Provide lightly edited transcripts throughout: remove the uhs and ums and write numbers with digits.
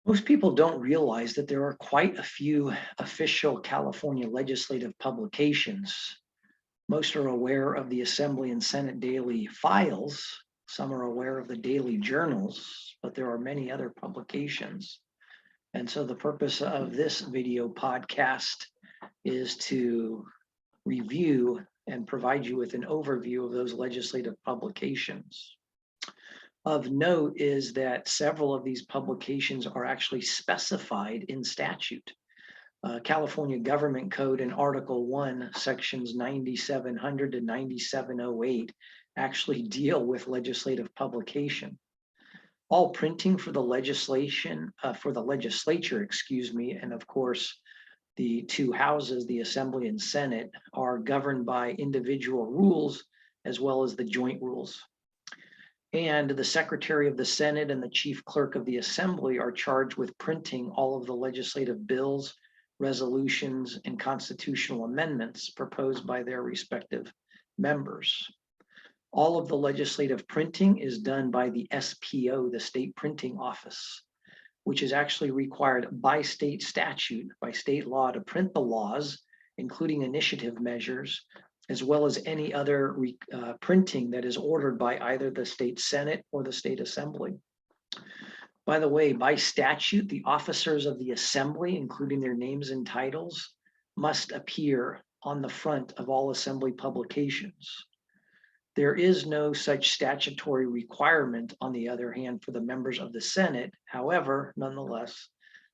Most people don't realize that there are quite a few official California legislative publications. Most are aware of the Assembly and Senate daily files. Some are aware of the daily journals, but there are many other publications. And so the purpose of this video podcast is to review and provide you with an overview of those legislative publications. Of note is that several of these publications are actually specified in statute. California Government Code in Article 1, sections 9700 to 9708 actually deal with legislative publication. All printing for the legislature, and of course, the two houses, the Assembly and Senate, are governed by individual rules as well as the joint rules. And the Secretary of the Senate and the Chief Clerk of the Assembly are charged with printing all of the legislative bills, resolutions, and constitutional amendments proposed by their respective members. All of the legislative printing is done by the SPO, the State Printing Office, which is actually required by state statute, by state law, to print the laws, including initiative measures, as well as any other printing that is ordered by either the state Senate or the state Assembly. By the way, by statute, the officers of the Assembly, including their names and titles, must appear on the front of all Assembly publications. There is no such statutory requirement, on the other hand, for the members of the Senate. However, nonetheless,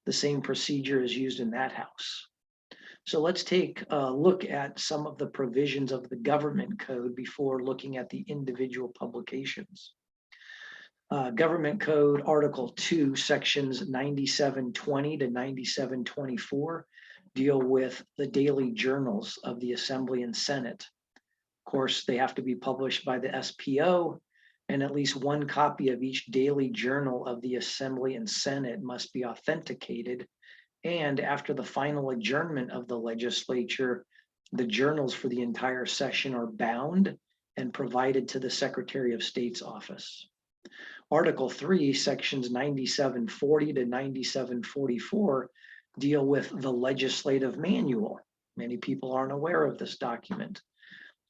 the same procedure is used in that house. So let's take a look at some of the provisions of the Government Code before looking at the individual publications. Government Code Article 2, sections 9720 to 9724 deal with the daily journals of the Assembly and Senate. Of course, they have to be published by the SPO, and at least one copy of each daily journal of the Assembly and Senate must be authenticated. And after the final adjournment of the legislature, the journals for the entire session are bound and provided to the Secretary of State's office. Article 3, sections 9740 to 9744 deal with the legislative manual. Many people aren't aware of this document.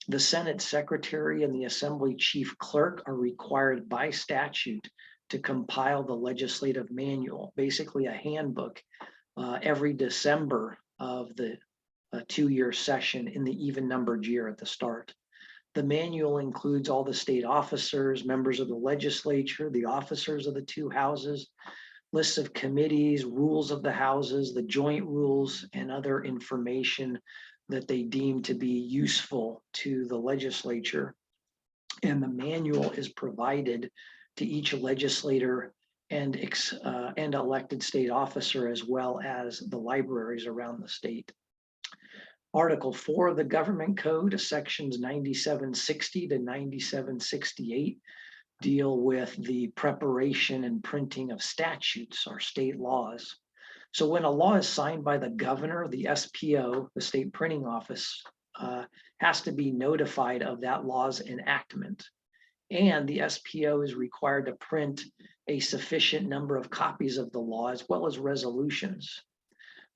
The Senate Secretary and the Assembly Chief Clerk are required by statute to compile the legislative manual, basically a handbook, every December of the two-year session in the even-numbered year at the start. The manual includes all the state officers, members of the legislature, the officers of the two houses, lists of committees, rules of the houses, the joint rules, and other information that they deem to be useful to the legislature. And the manual is provided to each legislator and elected state officer, as well as the libraries around the state. Article 4 of the Government Code, sections 9760 to 9768, deal with the preparation and printing of statutes or state laws. So when a law is signed by the governor, the SPO, the State Printing Office, has to be notified of that law's enactment. And the SPO is required to print a sufficient number of copies of the law as well as resolutions.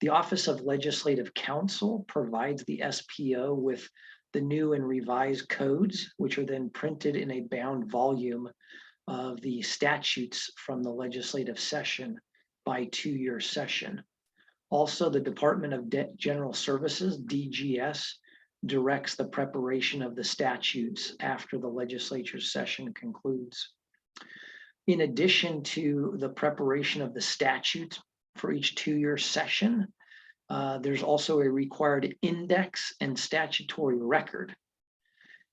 The Office of Legislative Counsel provides the SPO with the new and revised codes, which are then printed in a bound volume of the statutes from the legislative session by two-year session. Also, the Department of General Services, DGS, directs the preparation of the statutes after the legislature session concludes. In addition to the preparation of the statutes for each two-year session, there's also a required index and statutory record.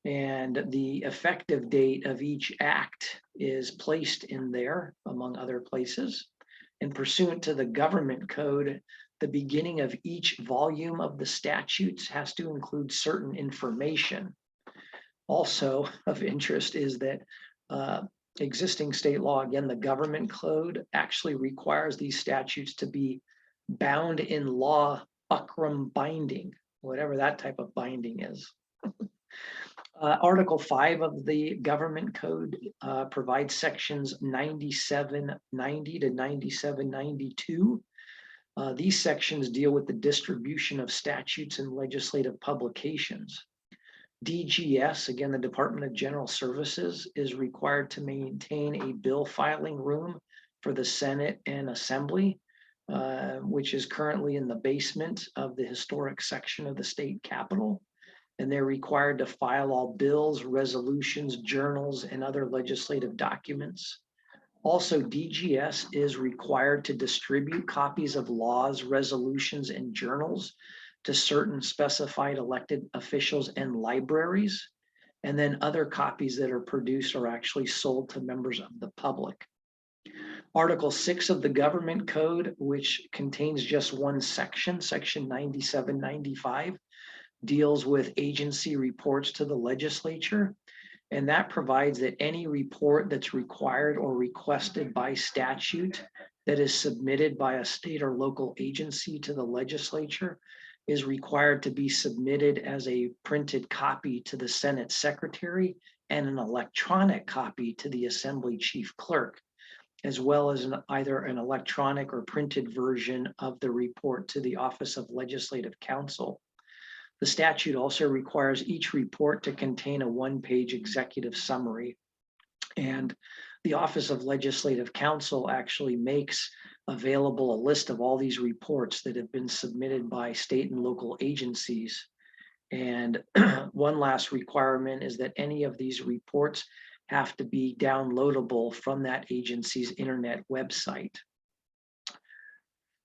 And the effective date of each act is placed in there, among other places. And pursuant to the Government Code, the beginning of each volume of the statutes has to include certain information. Also of interest is that existing state law, again, the Government Code actually requires these statutes to be bound in law buckram binding, whatever that type of binding is. Article 5 of the Government Code provides sections 9790 to 9792. These sections deal with the distribution of statutes and legislative publications. DGS, again, the Department of General Services, is required to maintain a bill filing room for the Senate and Assembly, which is currently in the basement of the historic section of the state capitol. And they're required to file all bills, resolutions, journals, and other legislative documents. Also, DGS is required to distribute copies of laws, resolutions, and journals to certain specified elected officials and libraries. And then other copies that are produced are actually sold to members of the public. Article 6 of the Government Code, which contains just one section, section 9795, deals with agency reports to the legislature. And that provides that any report that's required or requested by statute that is submitted by a state or local agency to the legislature is required to be submitted as a printed copy to the Senate Secretary and an electronic copy to the Assembly Chief Clerk, as well as either an electronic or printed version of the report to the Office of Legislative Counsel. The statute also requires each report to contain a one-page executive summary. And the Office of Legislative Counsel actually makes available a list of all these reports that have been submitted by state and local agencies. And one last requirement is that any of these reports have to be downloadable from that agency's internet website.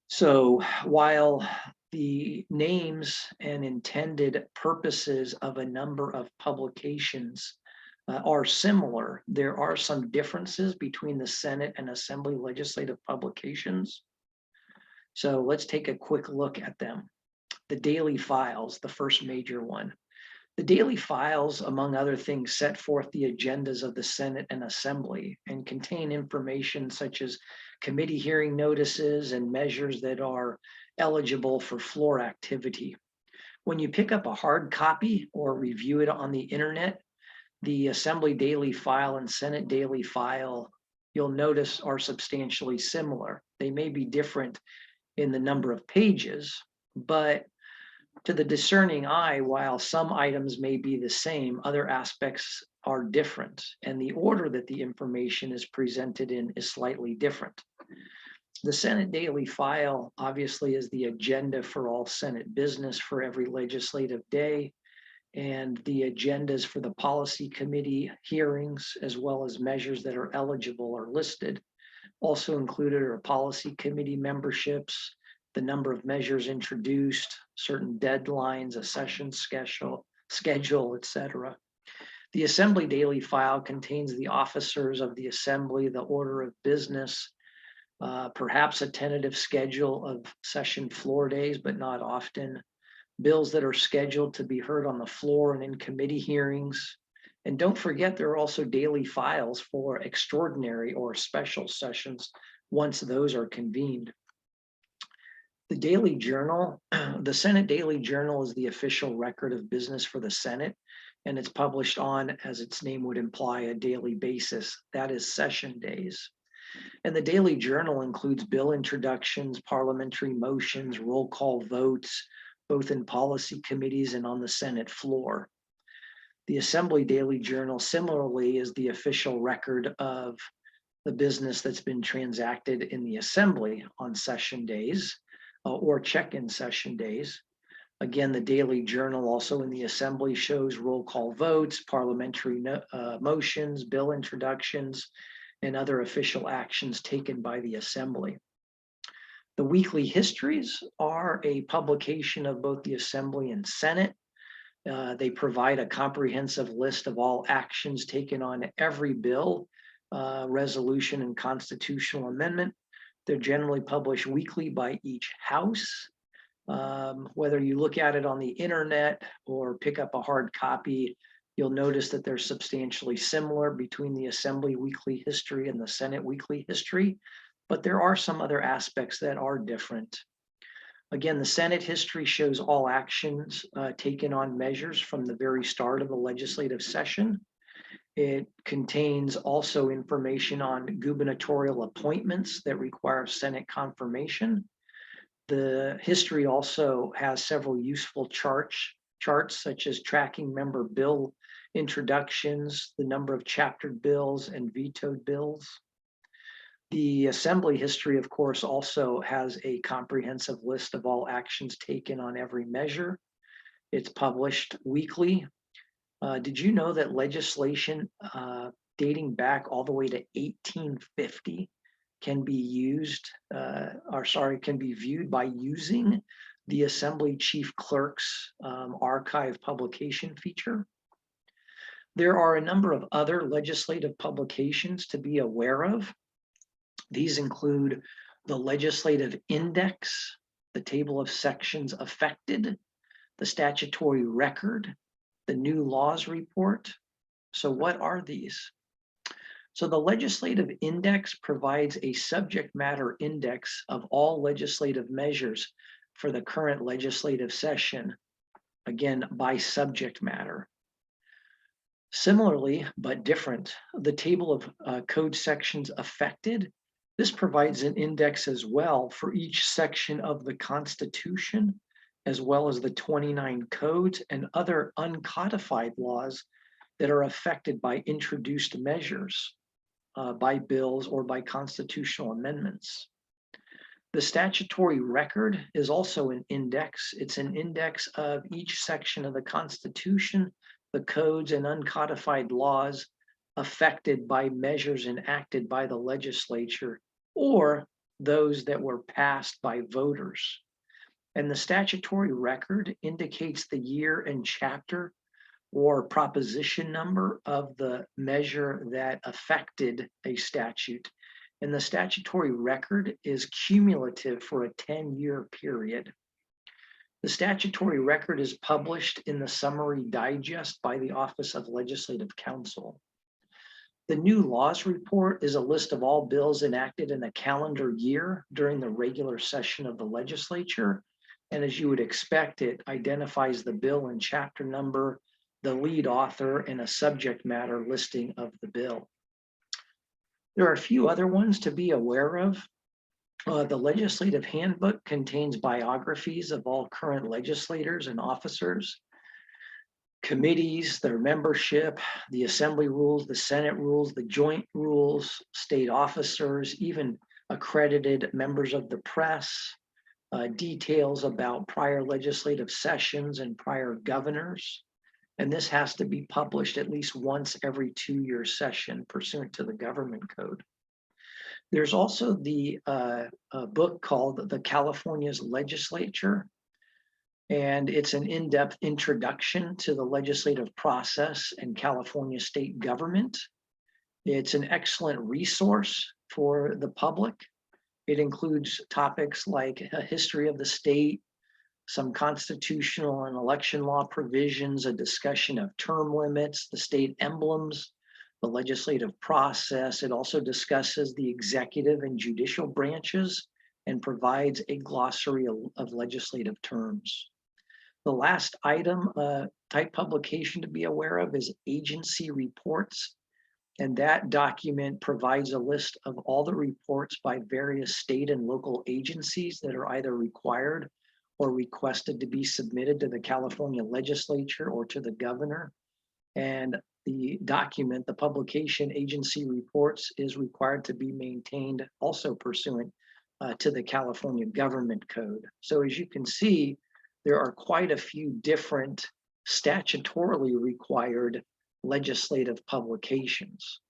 So while the names and intended purposes of a number of publications are similar, there are some differences between the Senate and Assembly legislative publications. So let's take a quick look at them. The daily files, the first major one. The daily files, among other things, set forth the agendas of the Senate and Assembly and contain information such as committee hearing notices and measures that are eligible for floor activity. When you pick up a hard copy or review it on the internet, the Assembly daily file and Senate daily file, you'll notice, are substantially similar. They may be different in the number of pages, but to the discerning eye, while some items may be the same, other aspects are different, and the order that the information is presented in is slightly different. The Senate daily file obviously is the agenda for all Senate business for every legislative day, and the agendas for the policy committee hearings, as well as measures that are eligible, are listed. Also included are policy committee memberships, the number of measures introduced, certain deadlines, a session schedule, etc. The Assembly daily file contains the officers of the Assembly, the order of business, perhaps a tentative schedule of session floor days, but not often, bills that are scheduled to be heard on the floor and in committee hearings. And don't forget, there are also daily files for extraordinary or special sessions once those are convened. The Daily Journal, the Senate Daily Journal is the official record of business for the Senate, and it's published on, as its name would imply, a daily basis. That is session days. And the Daily Journal includes bill introductions, parliamentary motions, roll call votes, both in policy committees and on the Senate floor. The Assembly Daily Journal similarly is the official record of the business that's been transacted in the Assembly on session days or check-in session days. Again, the Daily Journal also in the Assembly shows roll call votes, parliamentary motions, bill introductions, and other official actions taken by the Assembly. The weekly histories are a publication of both the Assembly and Senate. They provide a comprehensive list of all actions taken on every bill, resolution, and constitutional amendment. They're generally published weekly by each house. Whether you look at it on the internet or pick up a hard copy, you'll notice that they're substantially similar between the Assembly weekly history and the Senate weekly history, but there are some other aspects that are different. Again, the Senate history shows all actions taken on measures from the very start of the legislative session. It contains also information on gubernatorial appointments that require Senate confirmation. The history also has several useful charts such as tracking member bill introductions, the number of chaptered bills and vetoed bills. The Assembly history, of course, also has a comprehensive list of all actions taken on every measure. It's published weekly. Did you know that legislation dating back all the way to 1850 can be viewed by using the Assembly Chief Clerk's archive publication feature? There are a number of other legislative publications to be aware of. These include the Legislative Index, the table of sections affected, the statutory record, the new laws report. So what are these? So the Legislative Index provides a subject matter index of all legislative measures for the current legislative session, again, by subject matter. Similarly, but different, the table of code sections affected. This provides an index as well for each section of the Constitution, as well as the 29 codes and other uncodified laws that are affected by introduced measures, by bills or by constitutional amendments. The statutory record is also an index. It's an index of each section of the Constitution, the codes and uncodified laws affected by measures enacted by the legislature or those that were passed by voters. And the statutory record indicates the year and chapter or proposition number of the measure that affected a statute. And the statutory record is cumulative for a 10-year period. The statutory record is published in the Summary Digest by the Office of Legislative Counsel. The new laws report is a list of all bills enacted in a calendar year during the regular session of the legislature. And as you would expect, it identifies the bill and chapter number, the lead author, and a subject matter listing of the bill. There are a few other ones to be aware of. The Legislative Handbook contains biographies of all current legislators and officers, committees, their membership, the Assembly rules, the Senate rules, the joint rules, state officers, even accredited members of the press, details about prior legislative sessions and prior governors. And this has to be published at least once every 2-year session pursuant to the government code. There's also the book called The California Legislature, and it's an in-depth introduction to the legislative process and California state government. It's an excellent resource for the public. It includes topics like a history of the state, some constitutional and election law provisions, a discussion of term limits, the state emblems, the legislative process. It also discusses the executive and judicial branches and provides a glossary of legislative terms. The last item, type publication to be aware of, is agency reports. And that document provides a list of all the reports by various state and local agencies that are either required or requested to be submitted to the California Legislature or to the governor. And the document, the publication agency reports, is required to be maintained also pursuant to the California Government Code. So as you can see, there are quite a few different statutorily required legislative publications.